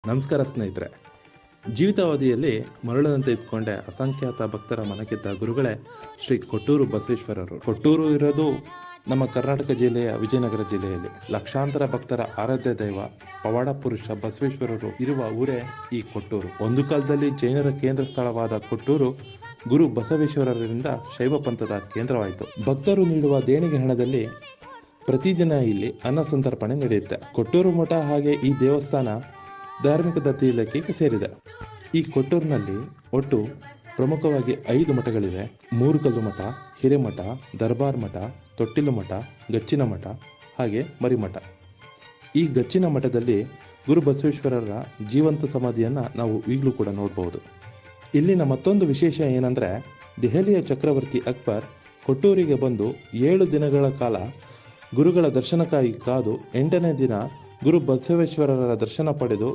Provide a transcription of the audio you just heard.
ನಮಸ್ಕಾರ ಸ್ನೇಹಿತರೆ. ಜೀವಿತಾವಧಿಯಲ್ಲಿ ಮರಳದಂತೆ ಇದ್ಕೊಂಡೆ ಅಸಂಖ್ಯಾತ ಭಕ್ತರ ಮನಗೆದ್ದ ಗುರುಗಳೇ ಶ್ರೀ ಕೊಟ್ಟೂರು ಬಸವೇಶ್ವರರು. ಕೊಟ್ಟೂರು ಇರೋದು ನಮ್ಮ ಕರ್ನಾಟಕ ಜಿಲ್ಲೆಯ ವಿಜಯನಗರ ಜಿಲ್ಲೆಯಲ್ಲಿ. ಲಕ್ಷಾಂತರ ಭಕ್ತರ ಆರಾಧ್ಯ ದೈವ ಪವಾಡ ಪುರುಷ ಬಸವೇಶ್ವರರು ಇರುವ ಊರೇ ಈ ಕೊಟ್ಟೂರು. ಒಂದು ಕಾಲದಲ್ಲಿ ಜೈನರ ಕೇಂದ್ರ ಸ್ಥಳವಾದ ಕೊಟ್ಟೂರು ಗುರು ಬಸವೇಶ್ವರರಿಂದ ಶೈವ ಪಂಥದ ಕೇಂದ್ರವಾಯಿತು. ಭಕ್ತರು ನೀಡುವ ದೇಣಿಗೆ ಹಣದಲ್ಲಿ ಪ್ರತಿದಿನ ಇಲ್ಲಿ ಅನ್ನ ಸಂತರ್ಪಣೆ ನಡೆಯುತ್ತೆ. ಕೊಟ್ಟೂರು ಮಠ ಹಾಗೆ ಈ ದೇವಸ್ಥಾನ ಧಾರ್ಮಿಕ ದತ್ತಿ ಇಲಾಖೆಗೆ ಸೇರಿದೆ. ಈ ಕೊಟ್ಟೂರಿನಲ್ಲಿ ಒಟ್ಟು ಪ್ರಮುಖವಾಗಿ 5 ಮಠಗಳಿವೆ. ಮೂರುಕಲ್ಲು ಮಠ, ಹಿರೇಮಠ, ದರ್ಬಾರ್ ಮಠ, ತೊಟ್ಟಿಲು ಮಠ, ಗಚ್ಚಿನ ಮಠ ಹಾಗೆ ಮರಿಮಠ. ಈ ಗಚ್ಚಿನ ಮಠದಲ್ಲಿ ಗುರು ಬಸವೇಶ್ವರರ ಜೀವಂತ ಸಮಾಧಿಯನ್ನು ನಾವು ಈಗಲೂ ಕೂಡ ನೋಡಬಹುದು. ಇಲ್ಲಿನ ಮತ್ತೊಂದು ವಿಶೇಷ ಏನಂದರೆ, ದೆಹಲಿಯ ಚಕ್ರವರ್ತಿ ಅಕ್ಬರ್ ಕೊಟ್ಟೂರಿಗೆ ಬಂದು 7 ದಿನಗಳ ಕಾಲ ಗುರುಗಳ ದರ್ಶನಕ್ಕಾಗಿ ಕಾದು 8ನೇ ದಿನ ಗುರು ಬಸವೇಶ್ವರರ ದರ್ಶನ ಪಡೆದು